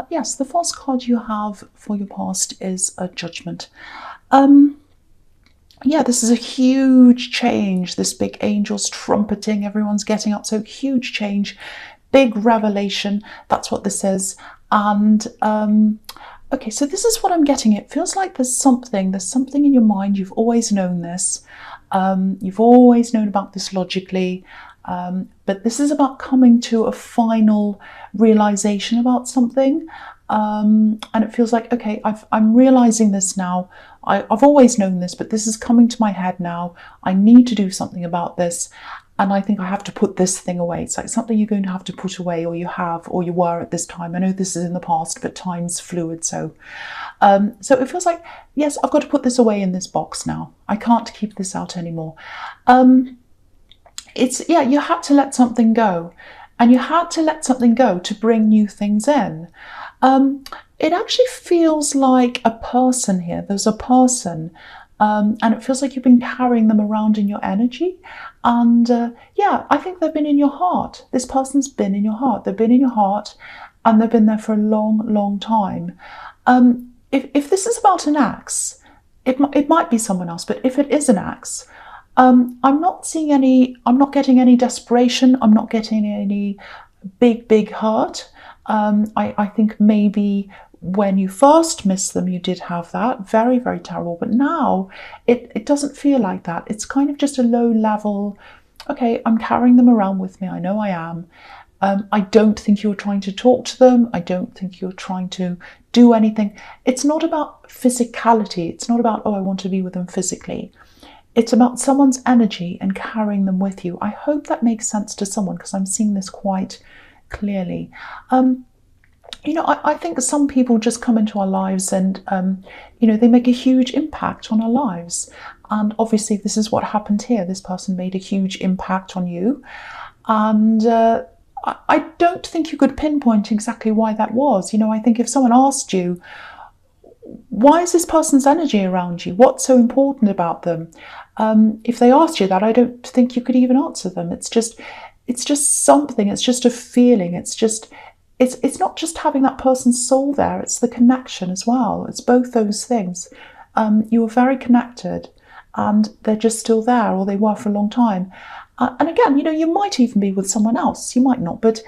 Yes, the first card you have for your past is a Judgment. Yeah, this is a huge change. This big angel's trumpeting, everyone's getting up. So huge change, big revelation. That's what this is. And okay, so this is what I'm getting. It feels like there's something in your mind. You've always known this. You've always known about this logically. But this is about coming to a final realization about something. And it feels like, okay, I'm realizing this now. I've always known this, but this is coming to my head now. I need to do something about this. And I think I have to put this thing away. It's like something you're going to have to put away, or you have, or you were at this time. I know this is in the past, but time's fluid. So it feels like, yes, I've got to put this away in this box now. I can't keep this out anymore. Yeah, you had to let something go. And you had to let something go to bring new things in. It actually feels like a person here. There's a person, and it feels like you've been carrying them around in your energy. And yeah, I think they've been in your heart. This person's been in your heart. They've been in your heart, and they've been there for a long, long time. If this is about an ex, it might be someone else, but if it is an ex, I'm not seeing any, I'm not getting any desperation. I'm not getting any big hurt. I think maybe when you first missed them, you did have that. Very, very terrible. But now it doesn't feel like that. It's kind of just a low level, okay, I'm carrying them around with me. I know I am. I don't think you're trying to talk to them. I don't think you're trying to do anything. It's not about physicality. It's not about, oh, I want to be with them physically. It's about someone's energy and carrying them with you. I hope that makes sense to someone, because I'm seeing this quite clearly. You know, I think some people just come into our lives and, you know, they make a huge impact on our lives. And obviously this is what happened here. This person made a huge impact on you. And I don't think you could pinpoint exactly why that was. You know, I think if someone asked you, why is this person's energy around you? What's so important about them? If they asked you that, I don't think you could even answer them. It's just something. It's just a feeling. It's not just having that person's soul there. It's the connection as well. It's both those things. You were very connected, and they're just still there, or they were for a long time. And again, you know, you might even be with someone else. You might not, but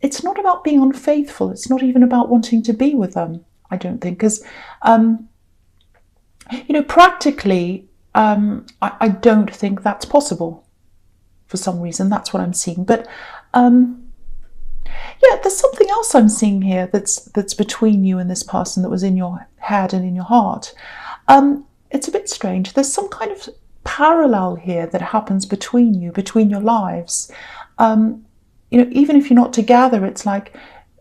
it's not about being unfaithful. It's not even about wanting to be with them, I don't think, because, you know, practically, I don't think that's possible for some reason. That's what I'm seeing. But yeah, there's something else I'm seeing here that's between you and this person that was in your head and in your heart. It's a bit strange. There's some kind of parallel here that happens between you, between your lives. You know, even if you're not together, it's like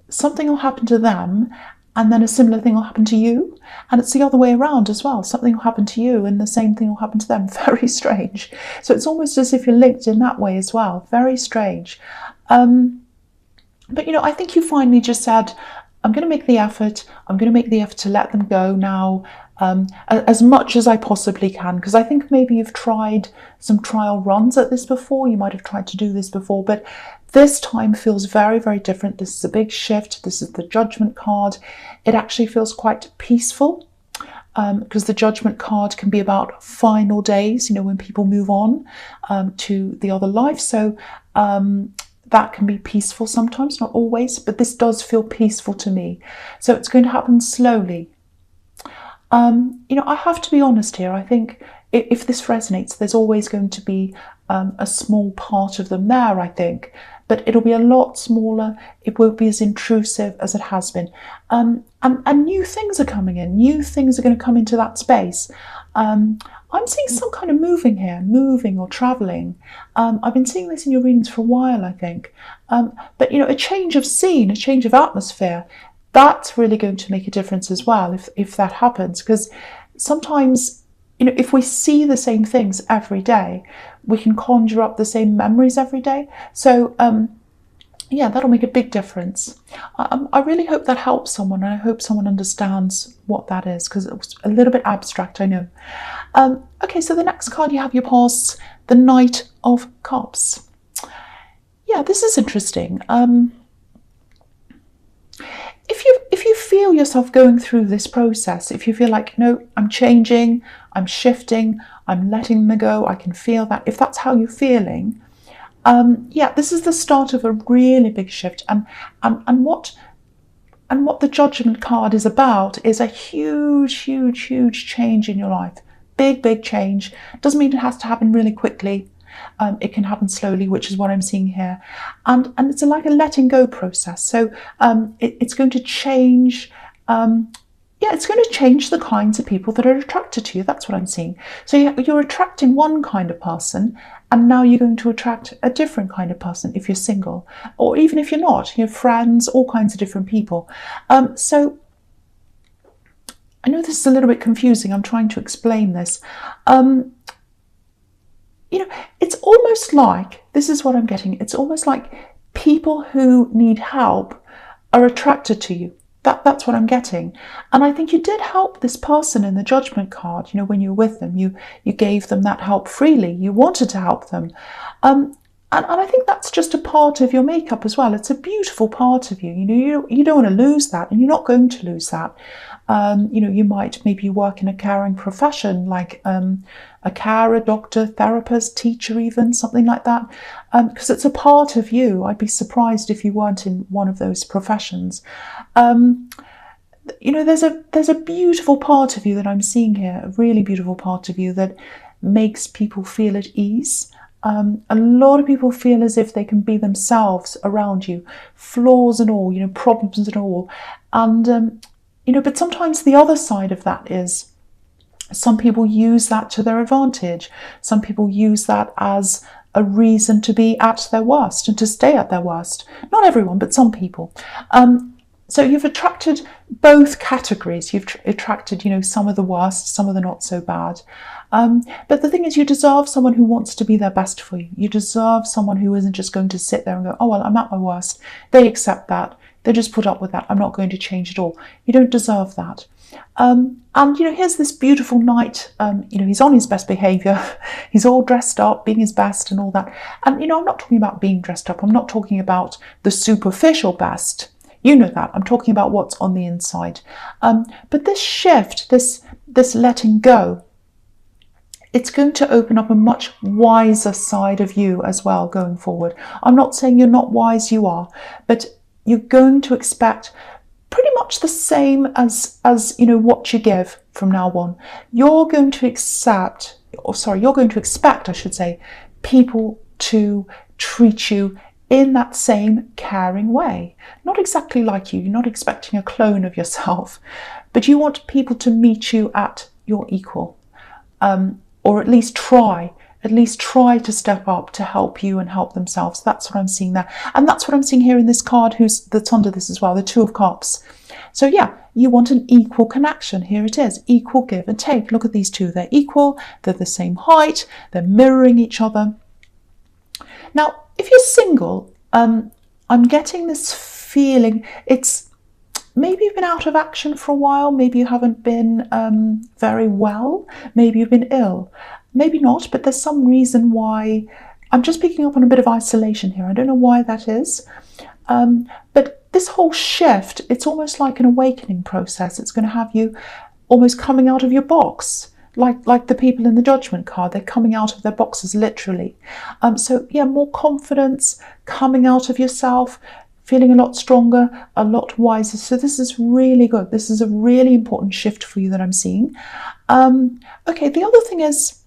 something will happen to them, and then a similar thing will happen to you. And it's the other way around as well. Something will happen to you and the same thing will happen to them. Very strange. So it's almost as if you're linked in that way as well. Very strange. But, you know, I think you finally just said, I'm going to make the effort. I'm going to make the effort to let them go now, as much as I possibly can. Because I think maybe you've tried some trial runs at this before. You might have tried to do this before, but this time feels very, very different. This is a big shift. This is the Judgment card. It actually feels quite peaceful, because the Judgment card can be about final days, you know, when people move on to the other life. So that can be peaceful sometimes, not always, but this does feel peaceful to me. So it's going to happen slowly. You know, I have to be honest here. I think if this resonates, there's always going to be a small part of them there, I think, but it'll be a lot smaller. It won't be as intrusive as it has been. And new things are coming in. New things are going to come into that space. I'm seeing some kind of moving here, moving or traveling. I've been seeing this in your readings for a while, I think. But, you know, a change of scene, a change of atmosphere, that's really going to make a difference as well if that happens. Because sometimes, you know, if we see the same things every day, we can conjure up the same memories every day. So, yeah, that'll make a big difference. I really hope that helps someone, and I hope someone understands what that is, because it was a little bit abstract, I know. Okay, so the next card you have your past, the Knight of Cups. If yourself going through this process, if you feel like, no, I'm changing, I'm shifting, I'm letting them go, I can feel that, if that's how you're feeling, yeah, this is the start of a really big shift. And what the Judgment card is about is a huge change in your life. Big change. Doesn't mean it has to happen really quickly. It can happen slowly, which is what I'm seeing here. And it's like a letting go process. So it's going to change, it's going to change the kinds of people that are attracted to you. That's what I'm seeing. So you're attracting one kind of person, and now you're going to attract a different kind of person if you're single, or even if you're not, you have friends, all kinds of different people. So I know this is a little bit confusing. I'm trying to explain this. It's almost like, this is what I'm getting, it's almost like people who need help are attracted to you. That's what I'm getting. And I think you did help this person in the Judgment card, when you were with them, you gave them that help freely. You wanted to help them. And I think that's just a part of your makeup as well. It's a beautiful part of you. You don't want to lose that, and you're not going to lose that. You might maybe work in a caring profession, like a carer, doctor, therapist, teacher, even something like that, because it's a part of you. I'd be surprised if you weren't in one of those professions. There's a beautiful part of you that I'm seeing here, a really beautiful part of you that makes people feel at ease. A lot of people feel as if they can be themselves around you, flaws and all, problems and all. And, but sometimes the other side of that is some people use that to their advantage. Some people use that as a reason to be at their worst and to stay at their worst. Not everyone, but some people. So you've attracted both categories. You've attracted, some of the worst, some of the not so bad. But the thing is, you deserve someone who wants to be their best for you. You deserve someone who isn't just going to sit there and go, oh, well, I'm at my worst. They accept that. They just put up with that. I'm not going to change at all. You don't deserve that. And, here's this beautiful knight. He's on his best behaviour. He's all dressed up, being his best and all that. And, I'm not talking about being dressed up. I'm not talking about the superficial best. You know that. I'm talking about what's on the inside. But this shift, this letting go, it's going to open up a much wiser side of you as well going forward. I'm not saying you're not wise, you are, but you're going to expect pretty much the same as what you give from now on. You're going to expect, I should say, people to treat you in that same caring way. Not exactly like you. You're not expecting a clone of yourself, but you want people to meet you at your equal, or at least try to step up to help you and help themselves. That's what I'm seeing there. And that's what I'm seeing here in this card that's under this as well, the Two of Cups. So yeah, you want an equal connection. Here it is, equal give and take. Look at these two. They're equal, they're the same height, they're mirroring each other. Now, if you're single, I'm getting this feeling, it's maybe you've been out of action for a while, maybe you haven't been very well, maybe you've been ill, maybe not, but there's some reason why. I'm just picking up on a bit of isolation here. I don't know why that is, but this whole shift, it's almost like an awakening process. It's going to have you almost coming out of your box. Like the people in the Judgment card, they're coming out of their boxes literally. So yeah, more confidence, coming out of yourself, feeling a lot stronger, a lot wiser. So this is really good. This is a really important shift for you that I'm seeing. Okay, the other thing is,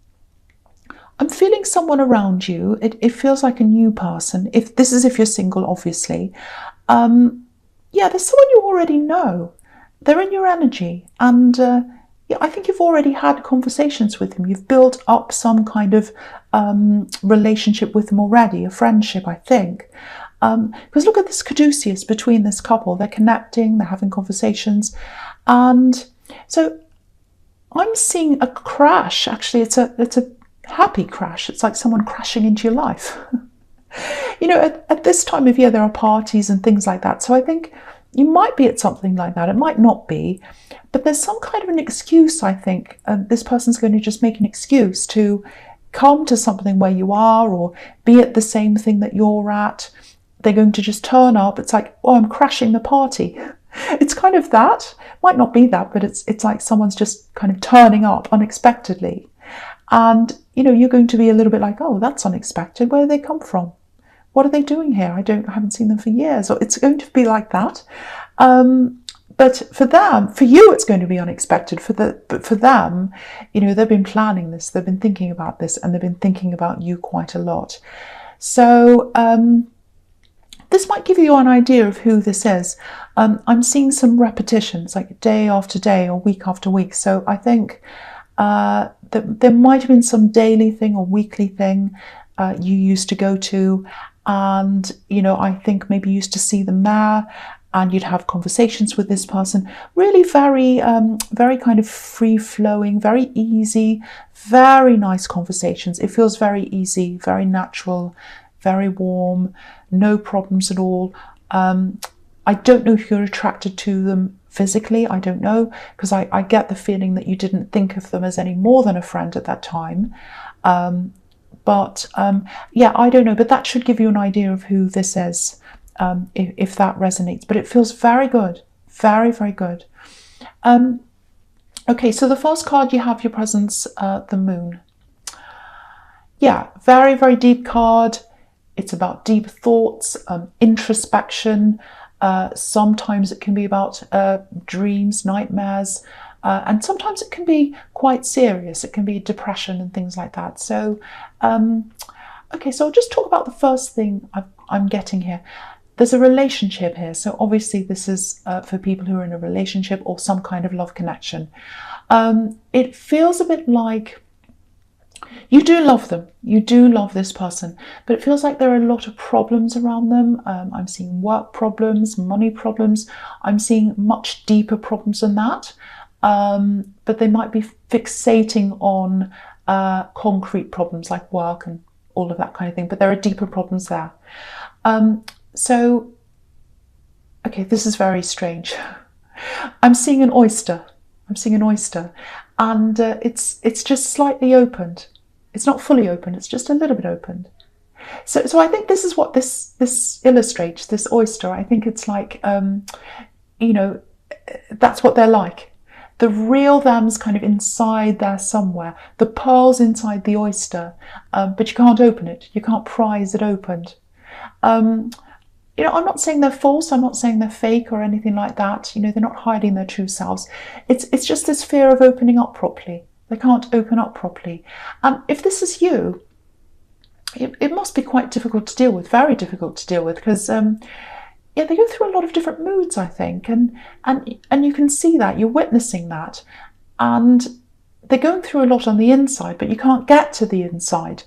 I'm feeling someone around you. It feels like a new person. If you're single, obviously. Yeah, there's someone you already know. They're in your energy, and yeah, I think you've already had conversations with them. You've built up some kind of relationship with them already, a friendship, I think. Because look at this caduceus between this couple. They're connecting, they're having conversations. And so I'm seeing a crash. Actually, it's a happy crash. It's like someone crashing into your life. At this time of year, there are parties and things like that. So I think you might be at something like that. It might not be, but there's some kind of an excuse, I think. This person's going to just make an excuse to come to something where you are, or be at the same thing that you're at. They're going to just turn up. It's like, oh, I'm crashing the party. It's kind of that. Might not be that, but it's like someone's just kind of turning up unexpectedly. And, you're going to be a little bit like, oh, that's unexpected. Where do they come from? What are they doing here? I haven't seen them for years. Or it's going to be like that. But for you, it's going to be unexpected. But for them, they've been planning this, they've been thinking about this, and they've been thinking about you quite a lot. So this might give you an idea of who this is. I'm seeing some repetitions, like day after day or week after week. So I think that there might have been some daily thing or weekly thing you used to go to, and I think maybe you used to see them there, and you'd have conversations with this person. Really very, very kind of free-flowing, very easy, very nice conversations. It feels very easy, very natural, very warm, no problems at all. I don't know if you're attracted to them physically. I don't know, because I get the feeling that you didn't think of them as any more than a friend at that time. Yeah, I don't know, but that should give you an idea of who this is, if that resonates. But it feels very good, very, very good. Okay, so the first card you have, your presence, the moon. Yeah, very, very deep card. It's about deep thoughts, introspection. Sometimes it can be about dreams, nightmares, and sometimes it can be quite serious. It can be depression and things like that. So, okay, so I'll just talk about the first thing I'm getting here. There's a relationship here. So obviously this is for people who are in a relationship or some kind of love connection. It feels a bit like you do love them. You do love this person, but it feels like there are a lot of problems around them. I'm seeing work problems, money problems. I'm seeing much deeper problems than that. But they might be fixating on concrete problems like work and all of that kind of thing. But there are deeper problems there. So, okay, this is very strange. I'm seeing an oyster. I'm seeing an oyster, and it's just slightly opened. It's not fully open. It's just a little bit opened. So I think this is what this illustrates. This oyster. I think it's like, that's what they're like. The real them's kind of inside there somewhere. The pearl's inside the oyster, but you can't open it. You can't prise it opened. I'm not saying they're false. I'm not saying they're fake or anything like that. They're not hiding their true selves. It's just this fear of opening up properly. They can't open up properly. And if this is you, it must be quite difficult to deal with, very difficult to deal with, because they go through a lot of different moods, I think, and you can see that, you're witnessing that, and they're going through a lot on the inside, but you can't get to the inside.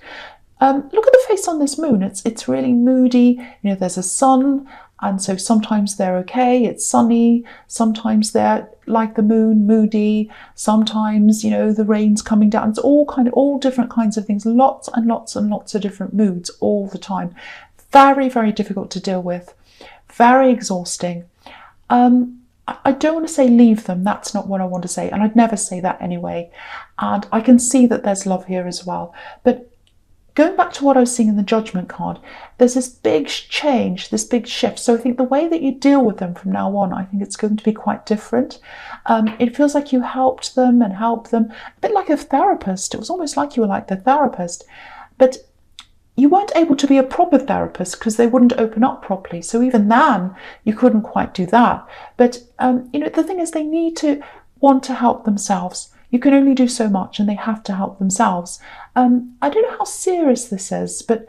Look at the face on this moon. It's really moody. There's a sun, and so sometimes they're okay, it's sunny. Sometimes they're like the moon, moody. Sometimes, the rain's coming down. It's all different kinds of things. Lots and lots and lots of different moods all the time. Very, very difficult to deal with. Very exhausting. I don't want to say leave them. That's not what I want to say. And I'd never say that anyway. And I can see that there's love here as well. But going back to what I was seeing in the Judgment card, there's this big change, this big shift. So I think the way that you deal with them from now on, I think it's going to be quite different. It feels like you helped them, a bit like a therapist. It was almost like you were like the therapist. But you weren't able to be a proper therapist because they wouldn't open up properly. So even then, you couldn't quite do that. But, the thing is, they need to want to help themselves. You can only do so much, and they have to help themselves. I don't know how serious this is, but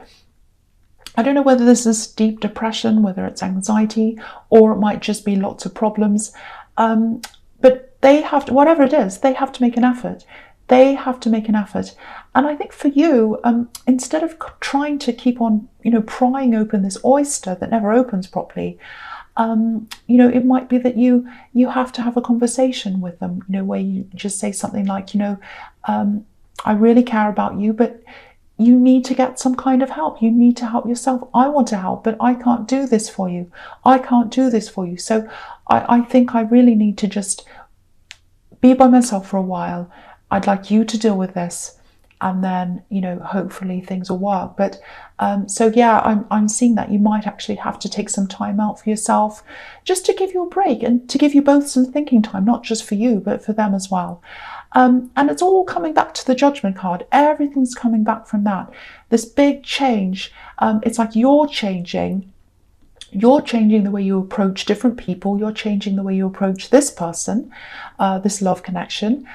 I don't know whether this is deep depression, whether it's anxiety, or it might just be lots of problems. But they have to, whatever it is, they have to make an effort. They have to make an effort. And I think for you, instead of trying to keep on, prying open this oyster that never opens properly, it might be that you have to have a conversation with them, where you just say something like, I really care about you, but you need to get some kind of help. You need to help yourself. I want to help, but I can't do this for you. I can't do this for you. So I think I really need to just be by myself for a while. I'd like you to deal with this. and then, you know, hopefully things will work. But so yeah, I'm seeing that you might actually have to take some time out for yourself, just to give you a break and to give you both some thinking time, not just for you, but for them as well. And it's all coming back to the Judgment card. Everything's coming back from that. This big change. It's like you're changing. You're changing the way you approach different people. You're changing the way you approach this person, this love connection.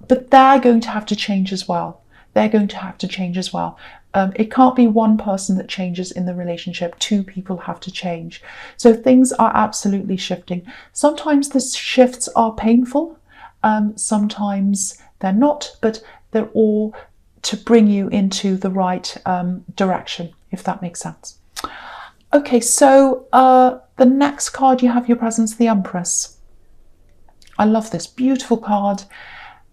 But they're going to have to change as well. They're going to have to change as well. It can't be one person that changes in the relationship. Two people have to change. So things are absolutely shifting. Sometimes the shifts are painful. Sometimes they're not, but they're all to bring you into the right direction, if that makes sense. Okay, so the next card you have your presence, the Empress. I love this beautiful card.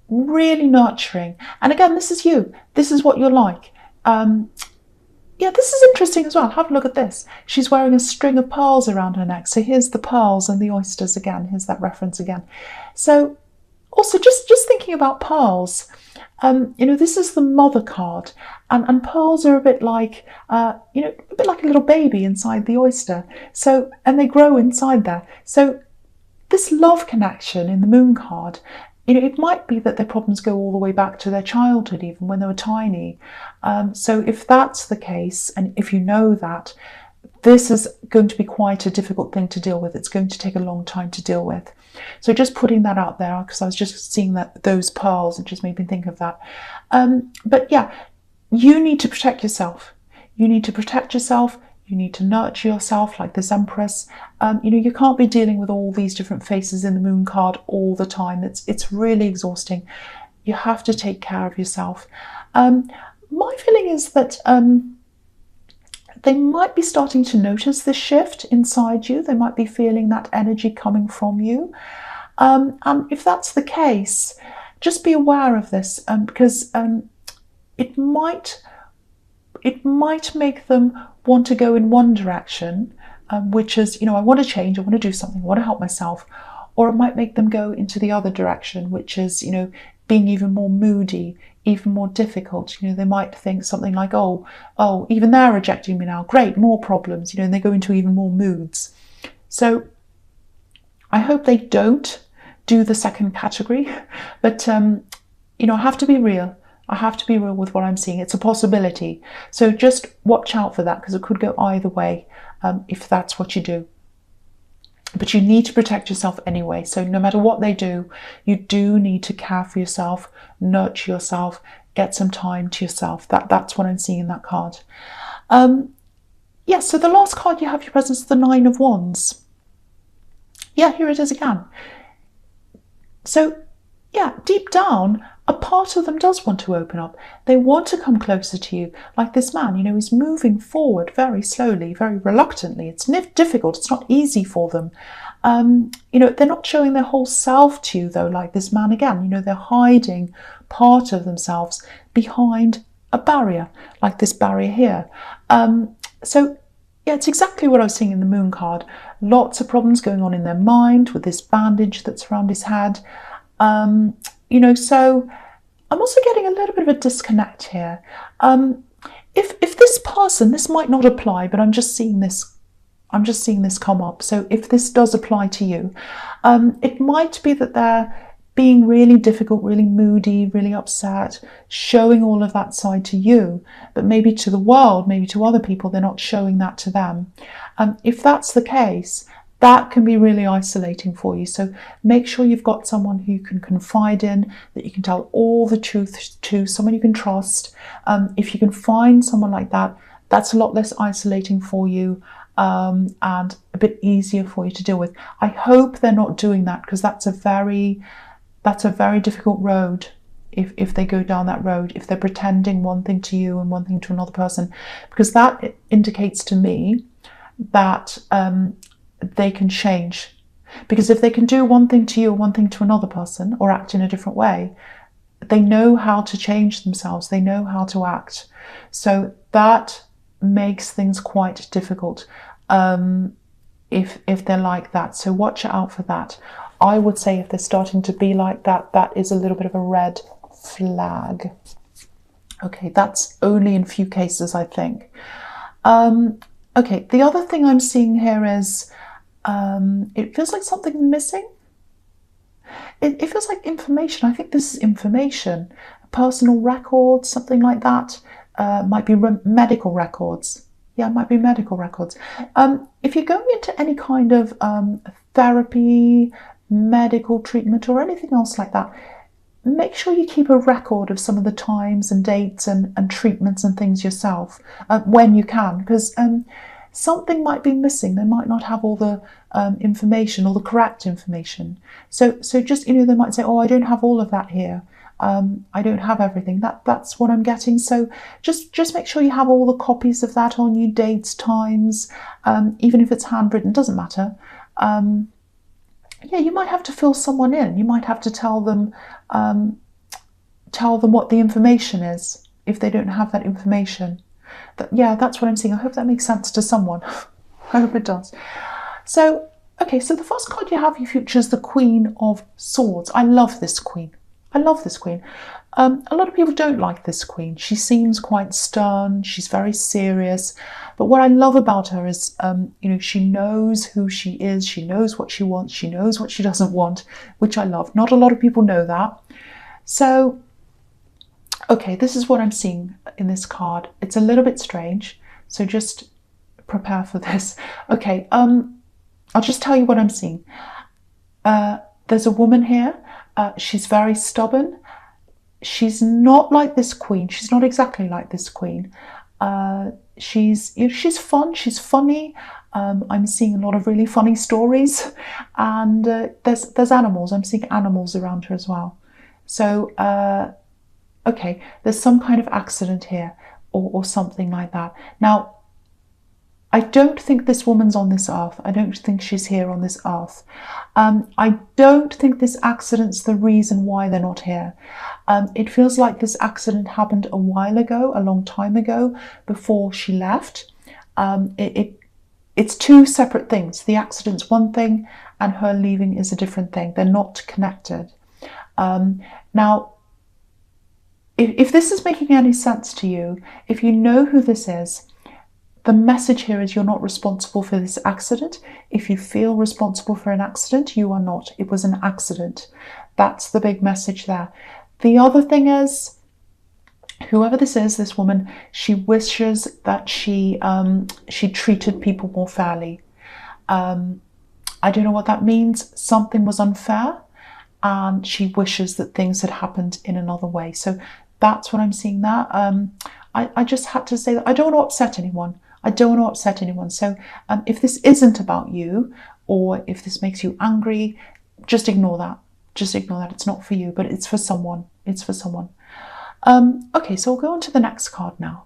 Really nurturing. And again, this is you. This is what you're like. Yeah, this is interesting as well. Have a look at this. She's wearing a string of pearls around her neck. So here's the pearls and the oysters again. Here's that reference again. So also just thinking about pearls, you know, this is the Mother card, and pearls are a bit like, you know, a bit like a little baby inside the oyster. So, and they grow inside there. So this love connection in the Moon card, you know, it might be that their problems go all the way back to their childhood, even when they were tiny. So if that's the case, and if you know that, this is going to be quite a difficult thing to deal with. It's going to take a long time to deal with. So just putting that out there, because I was just seeing that those pearls, it just made me think of that. But yeah, you need to protect yourself. You need to protect yourself. You need to nurture yourself like this Empress. You know, you can't be dealing with all these different faces in the Moon card all the time. It's really exhausting. You have to take care of yourself. My feeling is that they might be starting to notice this shift inside you. They might be feeling that energy coming from you. And if that's the case, just be aware of this, because it might make them want to go in one direction, which is, you know, I want to change, I want to do something, I want to help myself. Or it might make them go into the other direction, which is, you know, being even more moody, even more difficult. You know, they might think something like, oh, even they're rejecting me now. Great, more problems, you know, and they go into even more moods. So I hope they don't do the second category, but, you know, I have to be real. I have to be real with what I'm seeing. It's a possibility. So just watch out for that, because it could go either way if that's what you do. But you need to protect yourself anyway. So no matter what they do, you do need to care for yourself, nurture yourself, get some time to yourself. That's what I'm seeing in that card. Yeah, so the last card you have your presence is the Nine of Wands. Yeah, here it is again. So yeah, deep down, a part of them does want to open up. They want to come closer to you. Like this man, you know, he's moving forward very slowly, very reluctantly. It's difficult. It's not easy for them. You know, they're not showing their whole self to you, though, like this man again. You know, they're hiding part of themselves behind a barrier, like this barrier here. So, yeah, it's exactly what I was seeing in the Moon card. Lots of problems going on in their mind with this bandage that's around his head. You know, so I'm also getting a little bit of a disconnect here. If this person, this might not apply, but I'm just seeing this come up. So if this does apply to you, it might be that they're being really difficult, really moody, really upset, showing all of that side to you, but maybe to the world, maybe to other people, they're not showing that to them. If that's the case, that can be really isolating for you. So make sure you've got someone who you can confide in, that you can tell all the truth to, someone you can trust. If you can find someone like that, that's a lot less isolating for you, and a bit easier for you to deal with. I hope they're not doing that, because that's a very difficult road. If they go down that road, if they're pretending one thing to you and one thing to another person, because that indicates to me that they can change. Because if they can do one thing to you or one thing to another person, or act in a different way, they know how to change themselves. They know how to act. So that makes things quite difficult if they're like that. So watch out for that. I would say if they're starting to be like that, that is a little bit of a red flag. Okay, that's only in few cases, I think. Okay, the other thing I'm seeing here is it feels like something's missing. It feels like information. I think this is information, personal records, something like that. Might be medical records. Yeah, it might be medical records. If you're going into any kind of therapy, medical treatment, or anything else like that, make sure you keep a record of some of the times and dates and treatments and things yourself when you can, because something might be missing. They might not have all the information, all the correct information. So just, they might say, oh, I don't have all of that here. I don't have everything. That's what I'm getting. So just make sure you have all the copies of that on you, dates, times, even if it's handwritten, doesn't matter. Yeah, you might have to fill someone in. You might have to tell them what the information is if they don't have that information. Yeah, that's what I'm seeing. I hope that makes sense to someone. I hope it does. So, okay, so the first card you have for your future is the Queen of Swords. I love this queen. I love this queen. A lot of people don't like this queen. She seems quite stern. She's very serious. But what I love about her is, she knows who she is. She knows what she wants. She knows what she doesn't want, which I love. Not a lot of people know that. So, okay, this is what I'm seeing in this card. It's a little bit strange, so just prepare for this. Okay, I'll just tell you what I'm seeing. There's a woman here. She's very stubborn. She's not like this queen. She's not exactly like this queen. She's fun. She's funny. I'm seeing a lot of really funny stories, and there's animals. I'm seeing animals around her as well. So, okay, there's some kind of accident here, or something like that. Now, I don't think this woman's on this earth. I don't think she's here on this earth. I don't think this accident's the reason why they're not here. It feels like this accident happened a while ago, a long time ago, before she left. It's two separate things. The accident's one thing, and her leaving is a different thing. They're not connected. Now, if this is making any sense to you, if you know who this is, the message here is you're not responsible for this accident. If you feel responsible for an accident, you are not. It was an accident. That's the big message there. The other thing is, whoever this is, this woman, she wishes that she treated people more fairly. I don't know what that means. Something was unfair, and she wishes that things had happened in another way. So that's what I'm seeing there. I just had to say that I don't want to upset anyone. I don't want to upset anyone. So if this isn't about you, or if this makes you angry, just ignore that. Just ignore that. It's not for you, but it's for someone. It's for someone. Okay, so we'll go on to the next card now.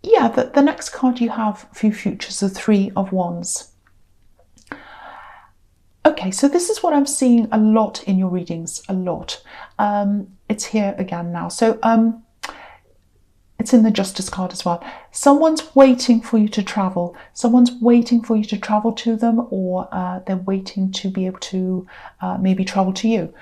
Yeah, the next card you have for your future is the Three of Wands. Okay, so this is what I'm seeing a lot in your readings, a lot. It's here again now. So it's in the Justice card as well. Someone's waiting for you to travel. Someone's waiting for you to travel to them, or they're waiting to be able to maybe travel to you.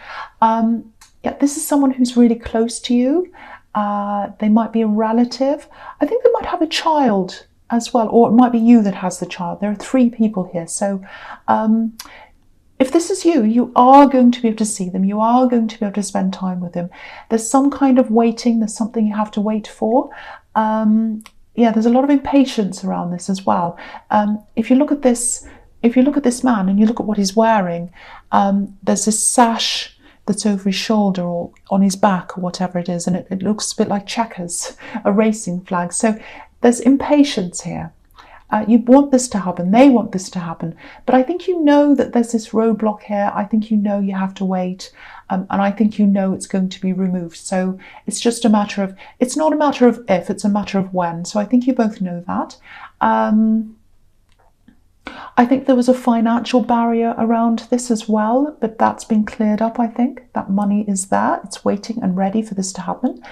Yeah, this is someone who's really close to you. They might be a relative. I think they might have a child as well, or it might be you that has the child. There are three people here. So if this is you, you are going to be able to see them. You are going to be able to spend time with them. There's some kind of waiting. There's something you have to wait for. Yeah, there's a lot of impatience around this as well. If you look at this man and you look at what he's wearing, there's this sash that's over his shoulder or on his back or whatever it is, and it looks a bit like checkers, a racing flag. So there's impatience here. You want this to happen, they want this to happen, but I think you know that there's this roadblock here. I think you know you have to wait, and I think you know it's going to be removed. So it's just a matter of, it's not a matter of if, it's a matter of when. So I think you both know that. I think there was a financial barrier around this as well, but that's been cleared up. I think that money is there, it's waiting and ready for this to happen.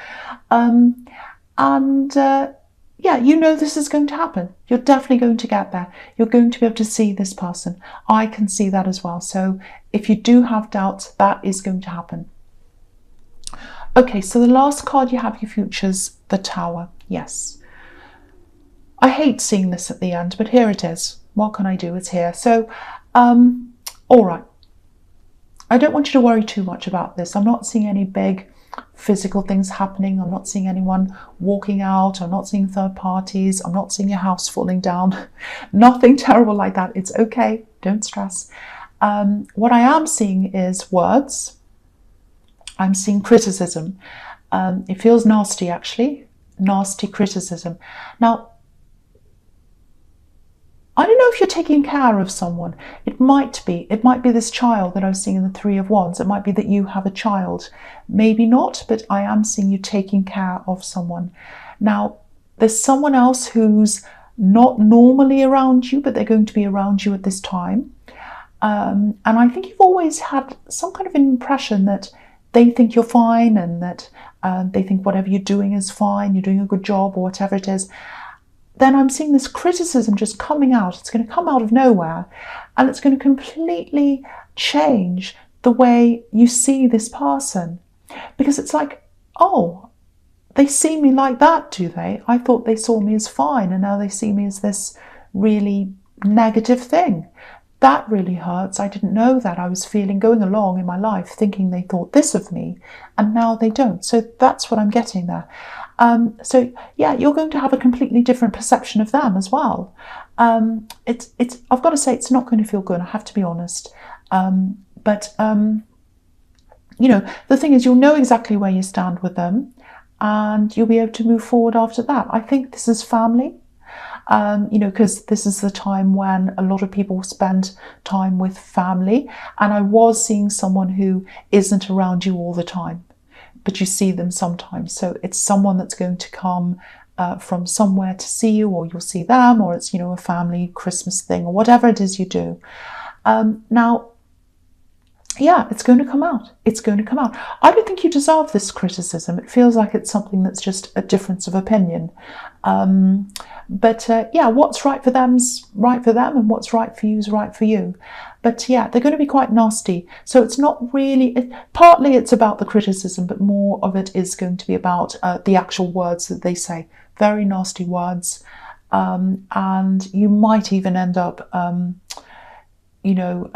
Yeah, you know this is going to happen. You're definitely going to get there. You're going to be able to see this person. I can see that as well. So if you do have doubts, that is going to happen. Okay, so the last card you have, your futures, the Tower. Yes. I hate seeing this at the end, but here it is. What can I do? It's here. So, all right. I don't want you to worry too much about this. I'm not seeing any big physical things happening. I'm not seeing anyone walking out. I'm not seeing third parties. I'm not seeing your house falling down. Nothing terrible like that. It's okay. Don't stress. What I am seeing is words. I'm seeing criticism. It feels nasty, actually. Nasty criticism. Now, I don't know if you're taking care of someone. It might be this child that I was seeing in the Three of Wands. It might be that you have a child. Maybe not, but I am seeing you taking care of someone. Now, there's someone else who's not normally around you, but they're going to be around you at this time. And I think you've always had some kind of an impression that they think you're fine, and that they think whatever you're doing is fine, you're doing a good job, or whatever it is. Then I'm seeing this criticism just coming out. It's going to come out of nowhere, and it's going to completely change the way you see this person. Because it's like, oh, they see me like that, do they? I thought they saw me as fine, and now they see me as this really negative thing. That really hurts. I didn't know that. I was going along in my life thinking they thought this of me, and now they don't. So that's what I'm getting there. So yeah, you're going to have a completely different perception of them as well. I've got to say, it's not going to feel good. I have to be honest. But you know, the thing is, you'll know exactly where you stand with them, and you'll be able to move forward after that. I think this is family. You know, because this is the time when a lot of people spend time with family. And I was seeing someone who isn't around you all the time, but you see them sometimes. So it's someone that's going to come from somewhere to see you, or you'll see them, or it's, you know, a family Christmas thing, or whatever it is you do. Now, yeah, it's going to come out. It's going to come out. I don't think you deserve this criticism. It feels like it's something that's just a difference of opinion. But yeah, what's right for them's right for them, and what's right for you is right for you. But yeah, they're going to be quite nasty. So it's not really, partly it's about the criticism, but more of it is going to be about the actual words that they say. Very nasty words. And you might even end up, you know,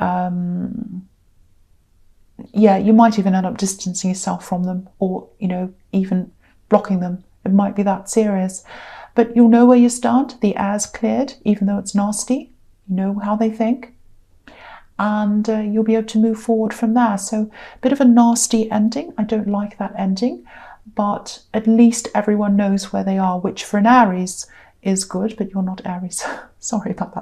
yeah, you might even end up distancing yourself from them, or, you know, even blocking them. It might be that serious. But you'll know where you stand. The air's cleared, even though it's nasty. You know how they think. And you'll be able to move forward from there. So a bit of a nasty ending. I don't like that ending. But at least everyone knows where they are, which for an Aries is good, but you're not Aries. Sorry about that.